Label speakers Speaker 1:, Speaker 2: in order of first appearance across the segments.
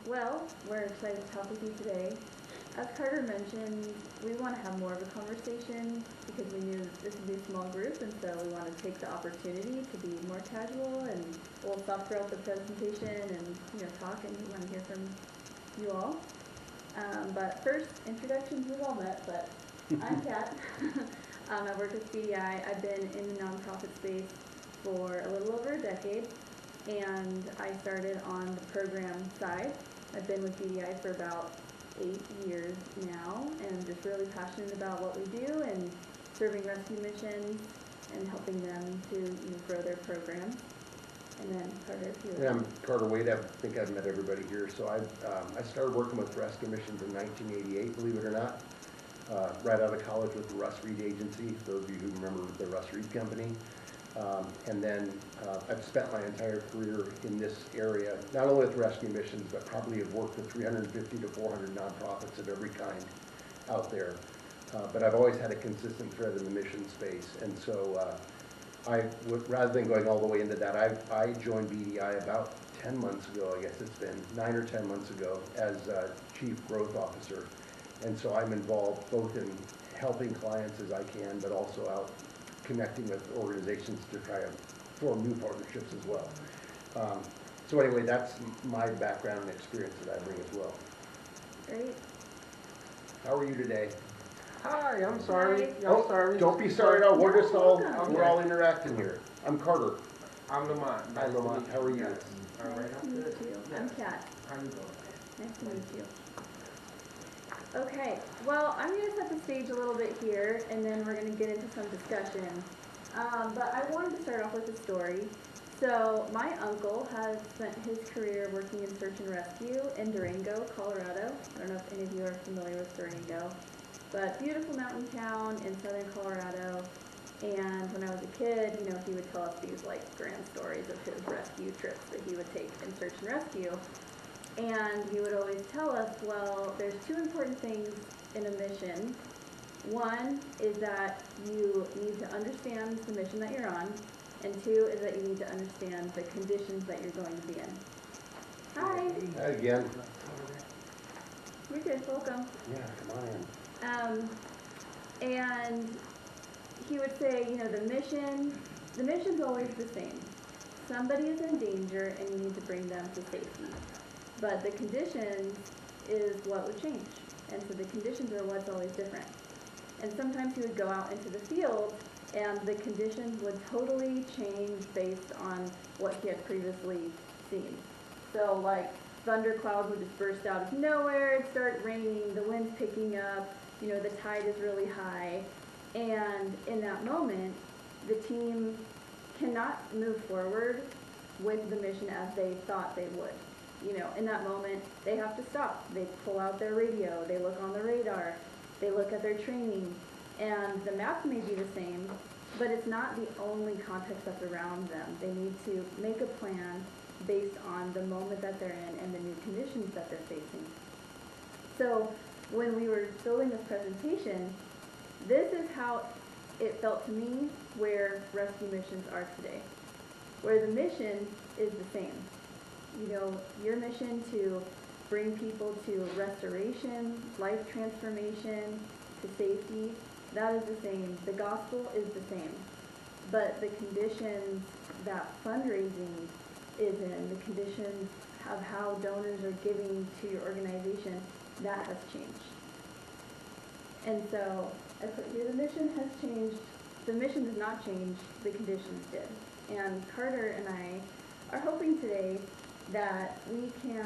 Speaker 1: Well, we're excited to talk with you today. As Carter mentioned, we want to have more of a conversation because we knew this would be a small group, and so we want to take the opportunity to be more casual, and we'll stop throughout the presentation and talk, and we want to hear from you all. But first, introductions, we've all met, but I'm Kat. I work with BDI. I've been in the nonprofit space for a little over a decade, and I started on the program side. I've been with BDI for about 8 years now, and just really passionate about what we do and serving rescue missions and helping them to grow their programs. And then Carter, if you
Speaker 2: Yeah, I'm Carter Wade. I think I've met everybody here. So I started working with rescue missions in 1988, believe it or not, right out of college with the Russ Reed Agency, those of you who remember the Russ Reed Company. And then I've spent my entire career in this area, not only with rescue missions, but probably have worked with 350 to 400 nonprofits of every kind out there. But I've always had a consistent thread in the mission space. And so rather than going all the way into that, I joined BDI about 10 months ago, I guess it's been 9 or 10 months ago, as Chief Growth Officer. And so I'm involved both in helping clients as I can, but also out connecting with organizations to try to form new partnerships as well. So anyway, that's my background and experience that I bring as well.
Speaker 1: Great.
Speaker 2: How are you today?
Speaker 3: Hi, I'm sorry.
Speaker 1: Hi.
Speaker 3: I'm sorry.
Speaker 2: Don't be sorry at all. We're just all
Speaker 1: Welcome.
Speaker 2: we're all interacting here. I'm Carter.
Speaker 3: I'm Lamont.
Speaker 2: Hi, Lamont. How are you?
Speaker 3: Yes. All right.
Speaker 1: Nice to meet you. I'm Kat.
Speaker 3: How you doing?
Speaker 1: Nice to meet you. Okay, well, I'm going to set the stage a little bit here, and then we're going to get into some discussion. But I wanted to start off with a story. So my uncle has spent his career working in search and rescue in Durango, Colorado. I don't know if any of you are familiar with Durango, but beautiful mountain town in southern Colorado. And when I was a kid, he would tell us these grand stories of his rescue trips that he would take in search and rescue. And he would always tell us, well, there's two important things in a mission. One is that you need to understand the mission that you're on, and two is that you need to understand the conditions that you're going to be in. Hi.
Speaker 2: Hi again.
Speaker 1: You're good, welcome.
Speaker 2: Yeah, come on in.
Speaker 1: And he would say, the mission's always the same. Somebody is in danger and you need to bring them to safety. But the conditions is what would change. And so the conditions are what's always different. And sometimes he would go out into the field and the conditions would totally change based on what he had previously seen. So thunder clouds would just burst out of nowhere, it'd start raining, the wind's picking up, the tide is really high. And in that moment, the team cannot move forward with the mission as they thought they would. In that moment, they have to stop. They pull out their radio, they look on the radar, they look at their training, and the map may be the same, but it's not the only context that's around them. They need to make a plan based on the moment that they're in and the new conditions that they're facing. So when we were building this presentation, this is how it felt to me where rescue missions are today, where the mission is the same. Your mission to bring people to restoration, life transformation, to safety, that is the same. The gospel is the same. But the conditions that fundraising is in, the conditions of how donors are giving to your organization, that has changed. And so I put here, the mission has changed. The mission did not change, the conditions did. And Carter and I are hoping today that we can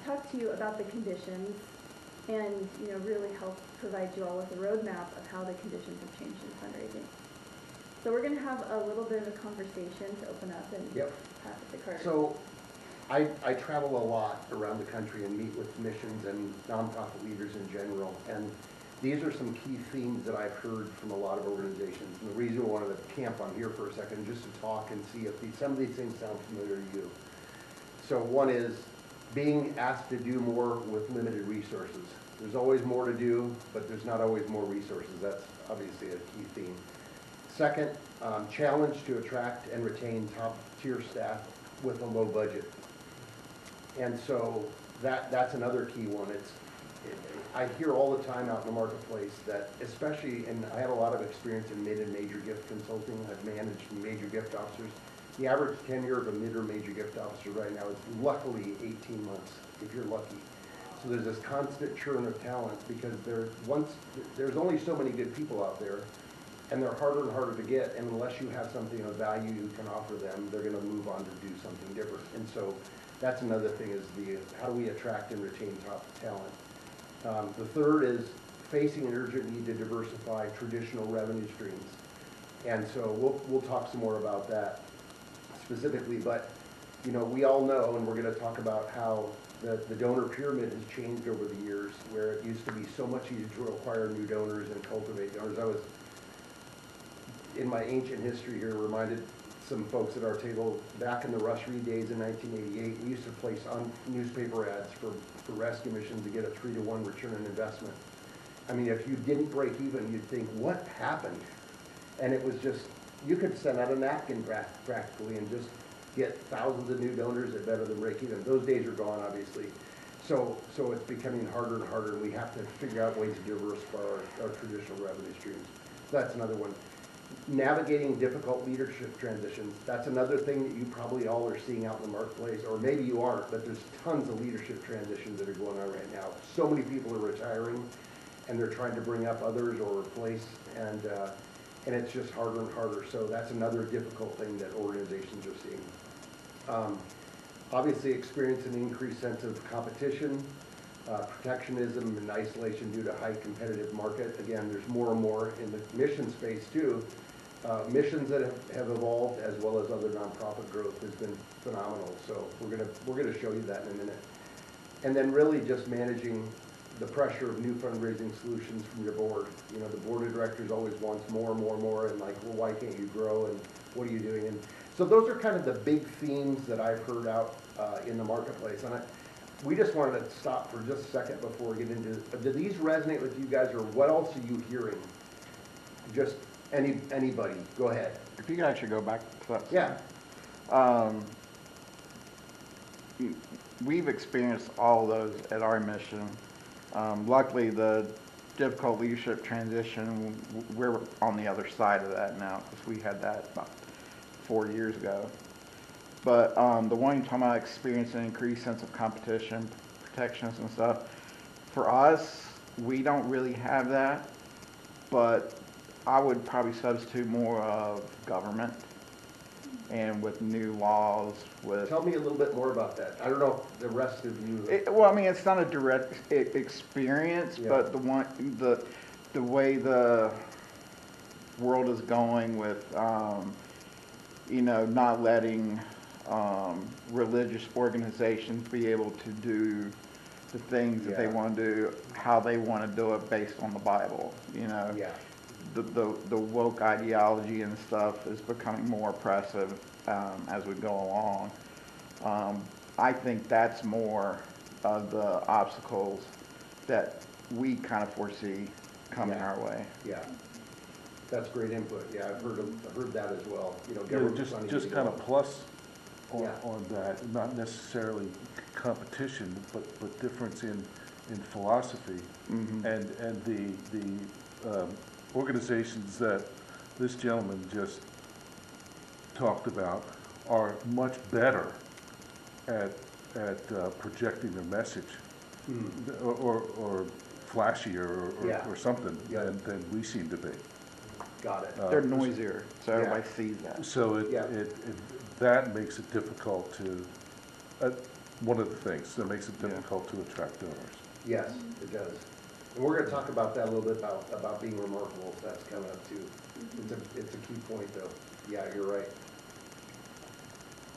Speaker 1: talk to you about the conditions and really help provide you all with a roadmap of how the conditions have changed in fundraising. So we're going to have a little bit of a conversation to open up and pass it to Carter.
Speaker 2: So I travel a lot around the country and meet with missions and nonprofit leaders in general, and these are some key themes that I've heard from a lot of organizations. And the reason we wanted to camp on here for a second is just to talk and see if some of these things sound familiar to you. So one is being asked to do more with limited resources. There's always more to do, but there's not always more resources. That's obviously a key theme. Second, challenge to attract and retain top-tier staff with a low budget. And so that's another key one. I hear all the time out in the marketplace that, especially, and I have a lot of experience in mid and major gift consulting. I've managed major gift officers. The average tenure of a mid or major gift officer right now is luckily 18 months, if you're lucky. So there's this constant churn of talent because there's only so many good people out there, and they're harder and harder to get, and unless you have something of value you can offer them, they're gonna move on to do something different. And so that's another thing is how do we attract and retain top talent? The third is facing an urgent need to diversify traditional revenue streams. And so we'll talk some more about that specifically, but you know, we all know, and we're gonna talk about how the donor pyramid has changed over the years, where it used to be so much easier to acquire new donors and cultivate donors. I was, in my ancient history here, reminded some folks at our table, back in the Russ Reed days in 1988, we used to place on newspaper ads for rescue missions to get a 3-to-1 return on investment. I mean, if you didn't break even, you'd think, what happened? And it was just, you could send out a napkin practically and just get thousands of new donors at better than break even. Those days are gone, obviously. So it's becoming harder and harder, and we have to figure out ways to diversify our traditional revenue streams. That's another one. Navigating difficult leadership transitions. That's another thing that you probably all are seeing out in the marketplace, or maybe you aren't, but there's tons of leadership transitions that are going on right now. So many people are retiring, and they're trying to bring up others or replace, and it's just harder and harder. So that's another difficult thing that organizations are seeing. Obviously, experience an increased sense of competition, protectionism, and isolation due to high competitive market. Again, there's more and more in the mission space too. Missions that have evolved, as well as other nonprofit growth, has been phenomenal. So we're gonna show you that in a minute. And then really just managing the pressure of new fundraising solutions from your board. You know, the board of directors always wants more and more and more, and like, well, why can't you grow, and what are you doing? And so those are kind of the big themes that I've heard out in the marketplace. And we just wanted to stop for just a second before we get into, do these resonate with you guys, or what else are you hearing? Just anybody, go ahead.
Speaker 4: If you could actually go back to that.
Speaker 2: Yeah.
Speaker 4: We've experienced all those at our mission. Luckily, the difficult leadership transition, we're on the other side of that now, because we had that about 4 years ago. But the one you're talking about, experiencing an increased sense of competition, protections and stuff, for us, we don't really have that, but I would probably substitute more of government, and with new laws, with...
Speaker 2: Tell me a little bit more about that. I don't know if the rest of you...
Speaker 4: well, I mean, it's not a direct experience,
Speaker 2: Yeah.
Speaker 4: but the way the world is going with, you know, not letting religious organizations be able to do the things that they want to do, how they want to do it based on the Bible, you know.
Speaker 2: Yeah.
Speaker 4: The woke ideology and stuff is becoming more oppressive as we go along. I think that's more of the obstacles that we kind of foresee coming our way.
Speaker 2: Yeah, that's great input. Yeah, I've heard that as well. You know,
Speaker 5: Just kind of plus
Speaker 2: Yeah.
Speaker 5: on that, not necessarily competition, but difference in philosophy.
Speaker 4: Mm-hmm.
Speaker 5: And the organizations that this gentleman just talked about are much better at projecting their message, or flashier or something than we seem to be.
Speaker 2: Got it.
Speaker 4: They're noisier, so everybody sees that.
Speaker 5: So that makes it difficult to, one of the things that makes it difficult to attract donors.
Speaker 2: Yes, it does. And we're going to talk about that a little bit, about being remarkable. So that's coming up too. It's a key point though. Yeah, you're right.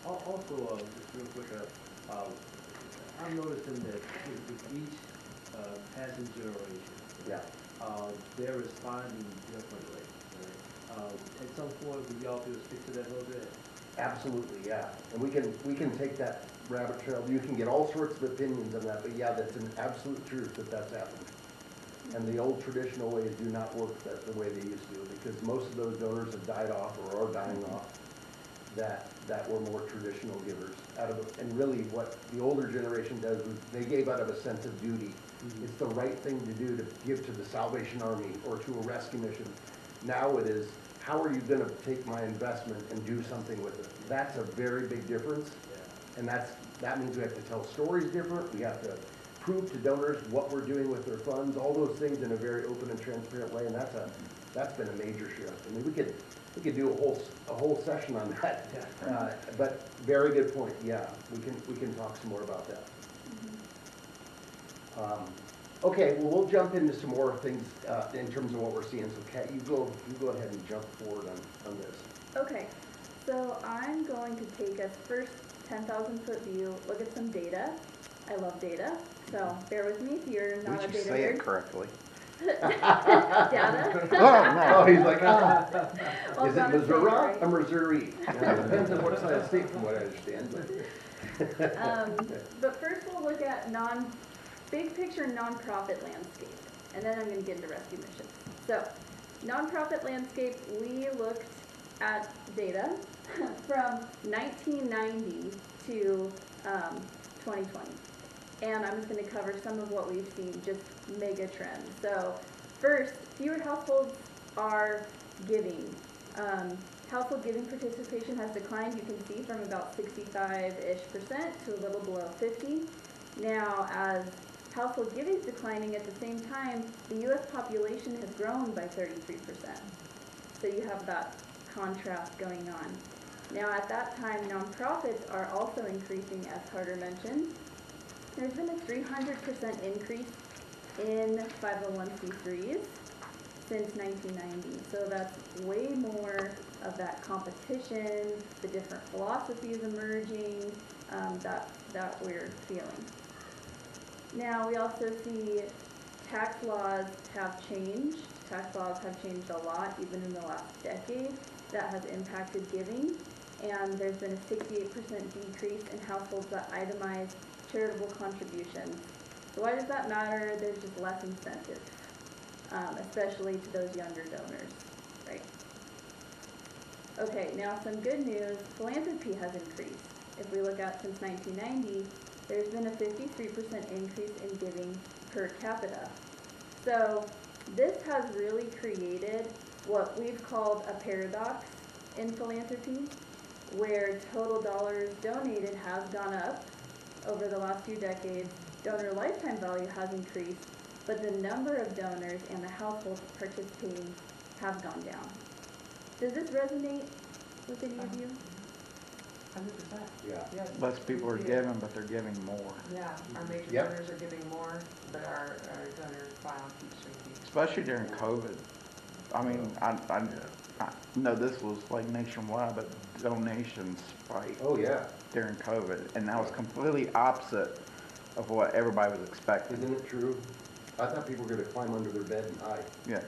Speaker 6: Also, just real quick, I'm noticing that with each passing generation, they're responding differently. At some point, would y'all be able to speak to that a little bit?
Speaker 2: Absolutely, yeah. And we can take that rabbit trail. You can get all sorts of opinions on that, but yeah, that's an absolute truth that that's happened. And the old traditional ways do not work the way they used to, because most of those donors have died off or are dying off. that were more traditional givers. And really what the older generation does is they gave out of a sense of duty. It's the right thing to do to give to the Salvation Army or to a rescue mission. Now it is, how are you gonna take my investment and do something with it? That's a very big difference. And that means we have to tell stories different. We have to prove to donors what we're doing with their funds, all those things in a very open and transparent way. And that's been a major shift. I mean, we could do a whole session on that. But very good point. Yeah, we can talk some more about that. Okay, well, we'll jump into some more things in terms of what we're seeing. So, Kat, you go ahead and jump forward on this.
Speaker 1: Okay, so I'm going to take us first 10,000-foot view, look at some data. I love data, so bear with me if you're not a
Speaker 4: We
Speaker 1: data
Speaker 4: should say
Speaker 1: nerd.
Speaker 4: it correctly.
Speaker 1: Data.
Speaker 2: Oh, he's like,
Speaker 1: Well,
Speaker 2: is it
Speaker 1: gotta say
Speaker 2: Missouri
Speaker 1: right.
Speaker 2: or Missouri? Yeah, it depends on what side of the state, from what I understand.
Speaker 1: But first we'll look at big picture nonprofit landscape, and then I'm going to get into rescue missions. So, nonprofit landscape, we looked at data from 1990 to 2020. And I'm just going to cover some of what we've seen, just mega trends. So first, fewer households are giving. Household giving participation has declined, you can see, from about 65-ish% to a little below 50. Now, as household giving is declining at the same time, the U.S. population has grown by 33%. So you have that contrast going on. Now, at that time, nonprofits are also increasing, as Carter mentioned. There's been a 300% increase in 501c3s since 1990. So that's way more of that competition, the different philosophies emerging, that we're feeling. Now, we also see tax laws have changed. Tax laws have changed a lot, even in the last decade. That has impacted giving. And there's been a 68% decrease in households that itemize charitable contributions. So why does that matter? There's just less incentive, especially to those younger donors, right? Okay, now some good news. Philanthropy has increased. If we look at since 1990, there's been a 53% increase in giving per capita. So this has really created what we've called a paradox in philanthropy, where total dollars donated has gone up over the last few decades. Donor lifetime value has increased, but the number of donors and the households participating have gone down. Does this resonate with any of you?
Speaker 7: 100%.
Speaker 2: Yeah.
Speaker 4: Less people are giving, but they're giving more.
Speaker 7: Yeah, our major
Speaker 2: Yep.
Speaker 7: donors are giving more, but our donor file keeps shrinking.
Speaker 4: Especially during COVID. I mean, I know this was like nationwide, but donations spiked
Speaker 2: Oh, yeah.
Speaker 4: during COVID, and that was completely opposite of what everybody was expecting.
Speaker 2: Isn't it true? I thought people were going to climb under their bed and hide.
Speaker 4: Yeah.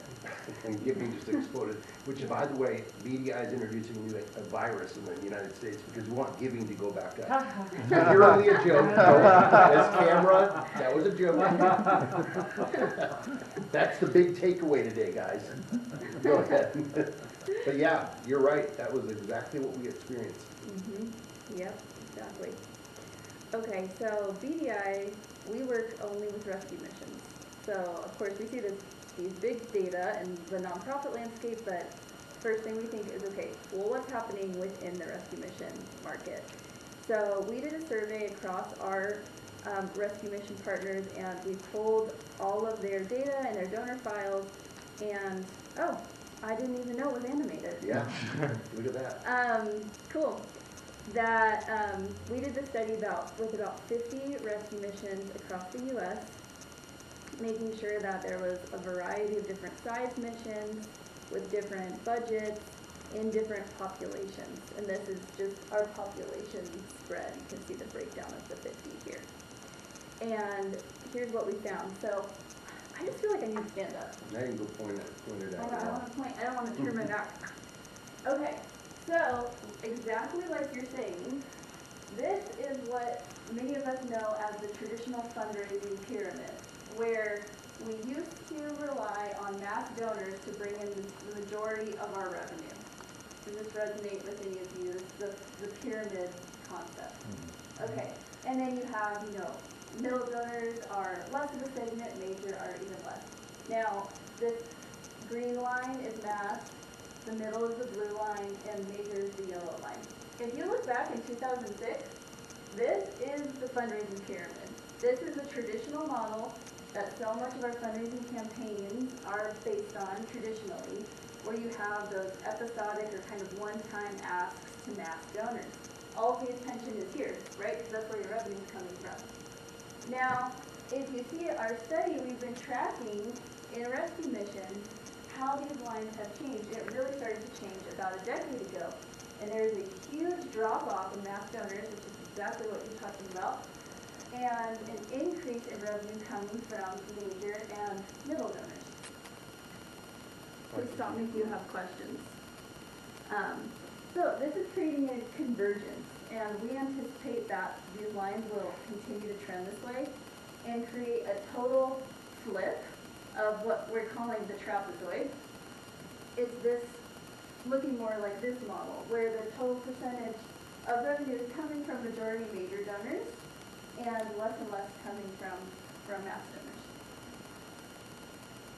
Speaker 2: And giving just exploded. Which, by the way, BDI is introducing a virus in the United States because we want giving to go back up. You're only a joke. This camera, that was a joke. That's the big takeaway today, guys. Go ahead. But yeah, you're right. That was exactly what we experienced.
Speaker 1: Mm-hmm. Yep, exactly. Okay, so BDI, we work only with rescue missions. So, of course, we see these big data in the nonprofit landscape, but first thing we think is, okay, well, what's happening within the rescue mission market? So we did a survey across our rescue mission partners, and we pulled all of their data and their donor files, and, oh, I didn't even know it was animated.
Speaker 2: Yeah, look at that.
Speaker 1: Cool. That we did the study with about 50 rescue missions across the U.S., making sure that there was a variety of different size missions with different budgets in different populations. And this is just our population spread. You can see the breakdown of the 50 here. And here's what we found. So I just feel like I need to stand up.
Speaker 2: Now you can go point it
Speaker 1: I
Speaker 2: out.
Speaker 1: don't want to point. I don't want to turn my back. Okay, so exactly like you're saying, this is what many of us know as the traditional fundraising pyramid, where we used to rely on mass donors to bring in the majority of our revenue. Does this resonate with any of you? This is the pyramid concept. Okay, and then you have, middle donors are less of a segment, major are even less. Now, this green line is mass, the middle is the blue line, and major is the yellow line. If you look back in 2006, this is the fundraising pyramid. This is the traditional model that so much of our fundraising campaigns are based on traditionally, where you have those episodic or kind of one-time asks to mass donors. All of the attention is here, right? Because that's where your revenue is coming from. Now, if you see our study, we've been tracking in a rescue mission how these lines have changed. It really started to change about a decade ago. And there's a huge drop-off in mass donors, which is exactly what you're talking about, and an increase in revenue coming from major and middle donors. Please stop me if you have questions. So this is creating a convergence, and we anticipate that these lines will continue to trend this way and create a total flip of what we're calling the trapezoid. It's this looking more like this model, where the total percentage of revenue is coming from majority major donors and less coming from mass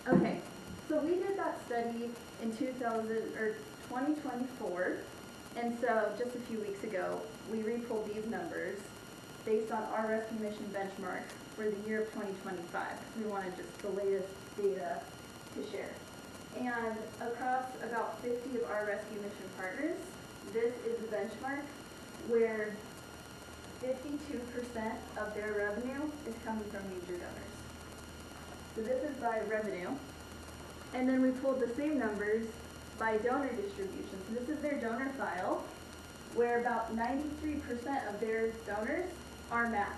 Speaker 1: donors. Okay, so we did that study in 2024, and so just a few weeks ago, we repulled these numbers based on our rescue mission benchmark for the year of 2025. We wanted just the latest data to share. And across about 50 of our rescue mission partners, this is the benchmark where 52% of their revenue is coming from major donors. So this is by revenue. And then we pulled the same numbers by donor distribution. So this is their donor file, where about 93% of their donors are mass.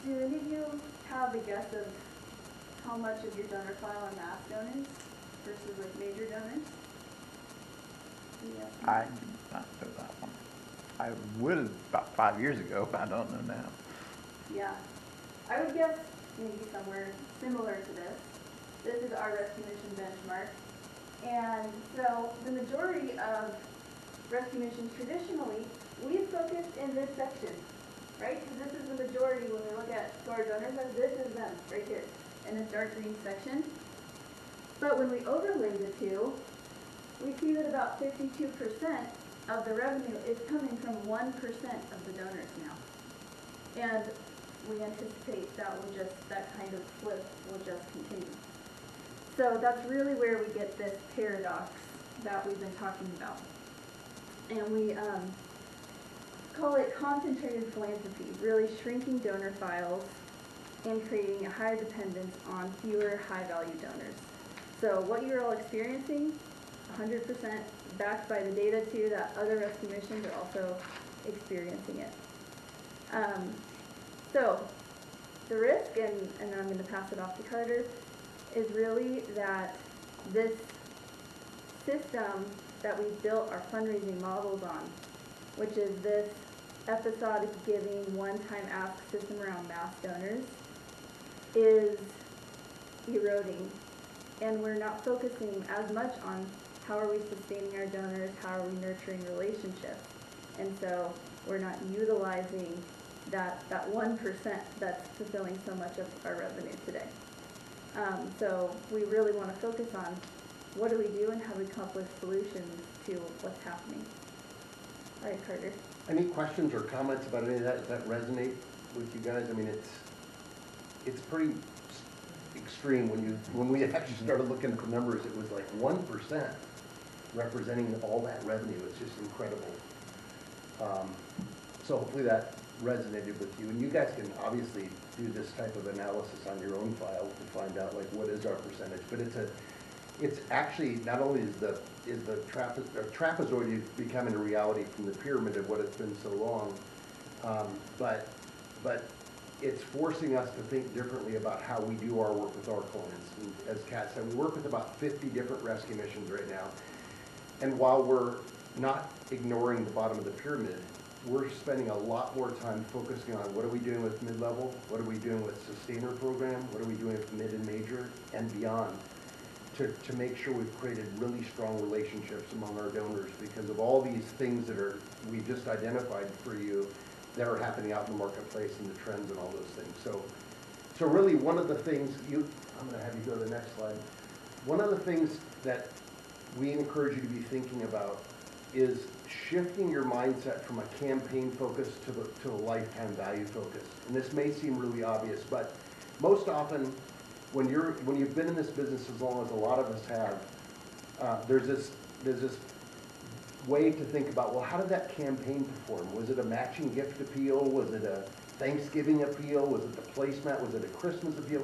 Speaker 1: Do any of you have a guess of how much of your donor file are mass donors versus like major donors? Yes.
Speaker 4: I do not know that one. I would have about 5 years ago, but I don't know now.
Speaker 1: Yeah. I would guess maybe somewhere similar to this. This is our rescue mission benchmark. And so the majority of rescue missions traditionally, we've focused in this section, right? Because this is the majority when we look at our donors, and this is them right here in this dark green section. But when we overlay the two, we see that about 52% of the revenue is coming from 1% of the donors now. And we anticipate that kind of flip will just continue. So that's really where we get this paradox that we've been talking about. And we call it concentrated philanthropy, really shrinking donor files and creating a higher dependence on fewer high-value donors. So what you're all experiencing, 100% backed by the data too, that other rescue missions are also experiencing it. So the risk, and I'm going to pass it off to Carter, is really that this system that we built our fundraising models on, which is this episodic giving, one-time ask system around mass donors, is eroding. And we're not focusing as much on how are we sustaining our donors, how are we nurturing relationships. And so we're not utilizing that 1% that's fulfilling so much of our revenue today. So we really want to focus on what do we do and how do we come up with solutions to what's happening. All right, Carter.
Speaker 2: Any questions or comments about any of that resonate with you guys? I mean, it's pretty extreme when we actually started looking at the numbers. It was like 1% representing all that revenue. It's just incredible. So hopefully that resonated with you, and you guys can obviously do this type of analysis on your own file to find out like what is our percentage. But it's actually not only is the trapezoid becoming a reality from the pyramid of what it's been so long, but it's forcing us to think differently about how we do our work with our clients. And as Kat said, we work with about 50 different rescue missions right now, and while we're not ignoring the bottom of the pyramid, we're spending a lot more time focusing on what are we doing with mid-level, what are we doing with sustainer program, what are we doing with mid and major and beyond, to make sure we've created really strong relationships among our donors because of all these things that we just identified for you that are happening out in the marketplace and the trends and all those things. So really one of the things I'm going to have you go to the next slide. One of the things that we encourage you to be thinking about is shifting your mindset from a campaign focus to a lifetime value focus. And this may seem really obvious, but most often when you've been in this business as long as a lot of us have, there's this way to think about, well, how did that campaign perform? Was it a matching gift appeal? Was it a Thanksgiving appeal? Was it the placemat? Was it a Christmas appeal?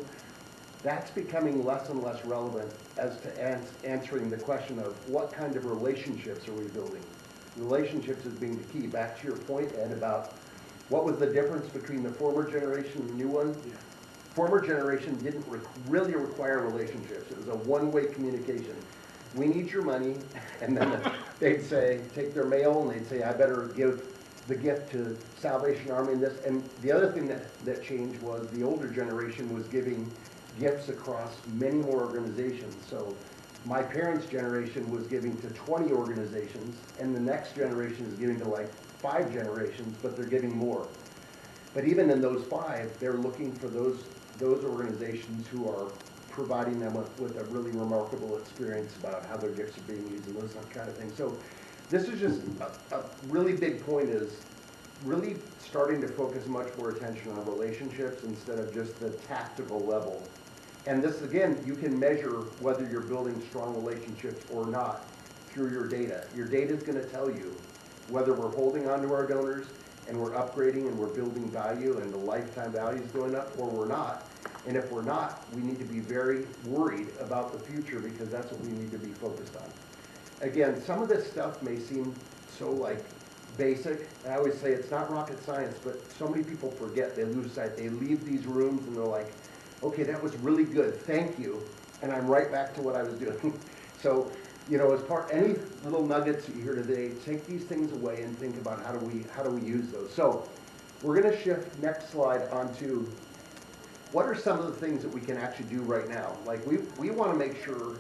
Speaker 2: That's becoming less and less relevant as to answering the question of what kind of relationships are we building? Relationships is being the key. Back to your point, Ed, about what was the difference between the former generation and the new one? Yeah. Former generation didn't really require relationships. It was a one-way communication. We need your money, and then they'd say, take their mail, and they'd say, I better give the gift to Salvation Army and this. And the other thing that changed was the older generation was giving gifts across many more organizations. So my parents' generation was giving to 20 organizations, and the next generation is giving to like 5 generations, but they're giving more. But even in those 5, they're looking for those organizations who are providing them with a really remarkable experience about how their gifts are being used and those kind of things. So this is just a really big point, is really starting to focus much more attention on relationships instead of just the tactical level. And this, again, you can measure whether you're building strong relationships or not through your data. Your data is going to tell you whether we're holding on to our donors and we're upgrading and we're building value and the lifetime value is going up, or we're not. And if we're not, we need to be very worried about the future, because that's what we need to be focused on. Again, some of this stuff may seem so like basic. I always say it's not rocket science, but so many people forget, they lose sight. They leave these rooms and they're like, okay, that was really good, thank you. And I'm right back to what I was doing. So, you know, any little nuggets that you hear today, take these things away and think about how do we use those. So we're going to shift next slide onto what are some of the things that we can actually do right now. Like we want to make sure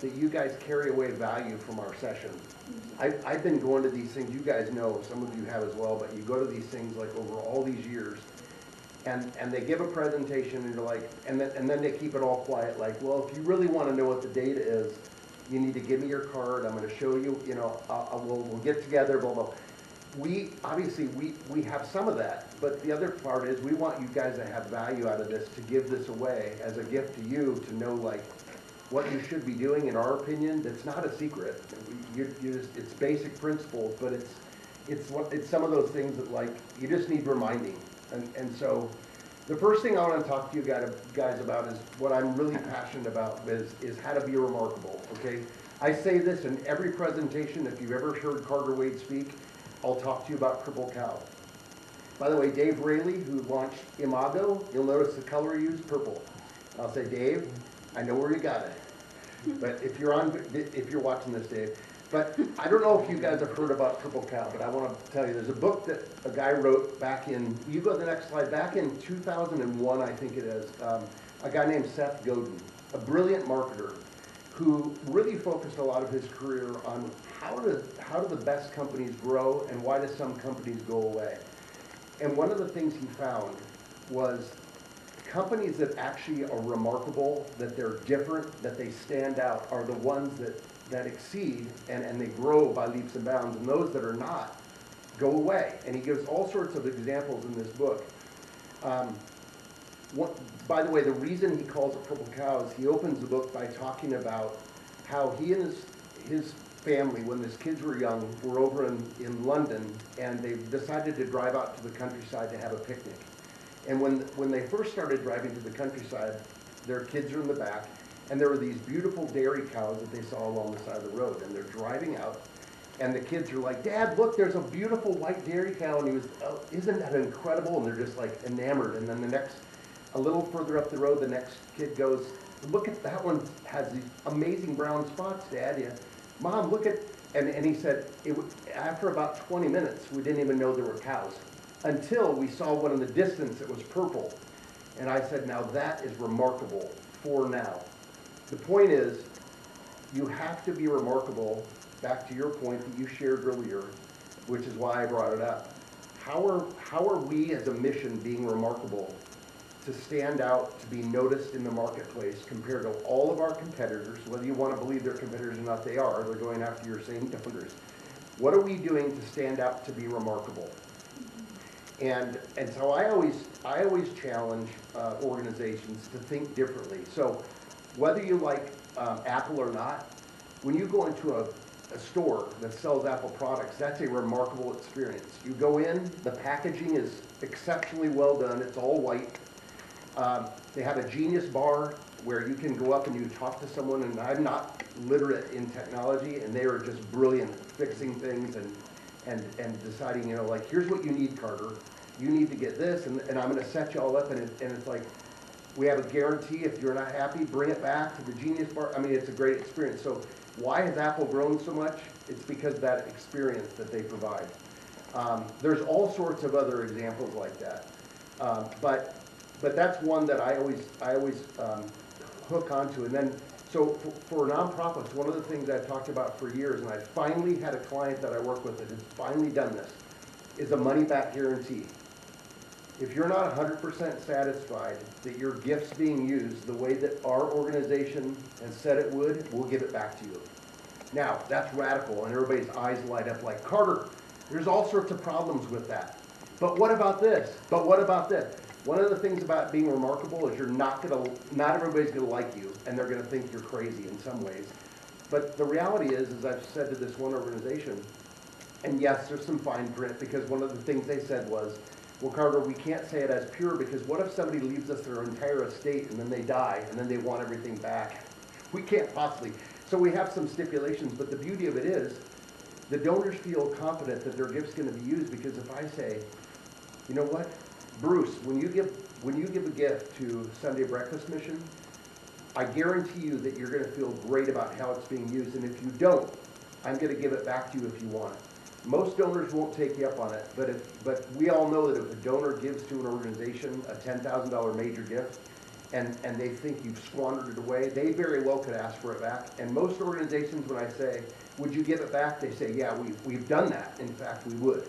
Speaker 2: that you guys carry away value from our session. I've been going to these things, you guys know, some of you have as well, but you go to these things like over all these years, and they give a presentation and you're like, and then they keep it all quiet, like, well, if you really want to know what the data is, you need to give me your card, I'm going to show you, you know, we'll get together, blah, blah. We have some of that, but the other part is we want you guys to have value out of this, to give this away as a gift to you, to know like what you should be doing, in our opinion. That's not a secret. It's basic principles, but it's some of those things that like you just need reminding. And so the first thing I want to talk to you guys about is what I'm really passionate about is how to be remarkable, okay? I say this in every presentation. If you've ever heard Carter Wade speak, I'll talk to you about Purple Cow. By the way, Dave Raley, who launched Imago, you'll notice the color he used, purple. I'll say, Dave, I know where you got it. But if you're watching this, Dave, but I don't know if you guys have heard about Purple Cow, but I want to tell you, there's a book that a guy wrote back in, you go to the next slide, back in 2001, I think it is, a guy named Seth Godin, a brilliant marketer who really focused a lot of his career on how do the best companies grow and why do some companies go away. And one of the things he found was companies that actually are remarkable, that they're different, that they stand out, are the ones that exceed and they grow by leaps and bounds, and those that are not go away. And he gives all sorts of examples in this book. By the way, the reason he calls it Purple Cow is he opens the book by talking about how he and his family, when his kids were young, were over in London, and they decided to drive out to the countryside to have a picnic. And when they first started driving to the countryside, their kids are in the back, and there were these beautiful dairy cows that they saw along the side of the road, and they're driving out, and the kids are like, Dad, look, there's a beautiful white dairy cow, and he was, oh, isn't that incredible? And they're just like enamored. And then a little further up the road, the next kid goes, look at that one, has these amazing brown spots, Dad. Yeah. Mom, look at, and he said, after about 20 minutes, we didn't even know there were cows, until we saw one in the distance that was purple. And I said, now that is remarkable for now. The point is, you have to be remarkable, back to your point that you shared earlier, which is why I brought it up. How are we as a mission being remarkable to stand out, to be noticed in the marketplace compared to all of our competitors, whether you want to believe they're competitors or not, they are, they're going after your same donors. What are we doing to stand out, to be remarkable? And so I always challenge organizations to think differently. So whether you like Apple or not, when you go into a store that sells Apple products, that's a remarkable experience. You go in, the packaging is exceptionally well done, it's all white. They have a Genius bar where you can go up and you talk to someone, and I'm not literate in technology, and they are just brilliant at fixing things and deciding, you know, like, here's what you need, Carter. You need to get this, and I'm gonna set you all up, and it's like, we have a guarantee, if you're not happy, bring it back to the Genius bar. I mean, it's a great experience. So why has Apple grown so much? It's because of that experience that they provide. There's all sorts of other examples like that. But that's one that I always hook onto. And then, so for nonprofits, one of the things I've talked about for years, and I finally had a client that I work with that has finally done this, is a money-back guarantee. If you're not 100% satisfied that your gift's being used the way that our organization has said it would, we'll give it back to you. Now, that's radical, and everybody's eyes light up like, Carter, there's all sorts of problems with that. But what about this? But what about this? One of the things about being remarkable is not everybody's gonna like you, and they're gonna think you're crazy in some ways. But the reality is, as I've said to this one organization, and yes, there's some fine print, because one of the things they said was, well, Carter, we can't say it as pure, because what if somebody leaves us their entire estate and then they die and then they want everything back? We can't possibly. So we have some stipulations, but the beauty of it is the donors feel confident that their gift's going to be used, because if I say, you know what, Bruce, when you give a gift to Sunday Breakfast Mission, I guarantee you that you're going to feel great about how it's being used, and if you don't, I'm going to give it back to you if you want it. Most donors won't take you up on it, but we all know that if a donor gives to an organization a $10,000 major gift, and they think you've squandered it away, they very well could ask for it back. And most organizations, when I say, would you give it back? They say, yeah, we've done that. In fact, we would.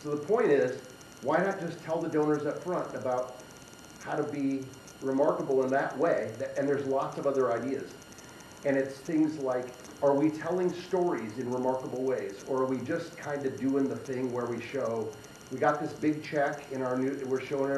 Speaker 2: So the point is, why not just tell the donors up front about how to be remarkable in that way? And there's lots of other ideas. And it's things like, are we telling stories in remarkable ways? Or are we just kind of doing the thing where we show, we got this big check in our we're showing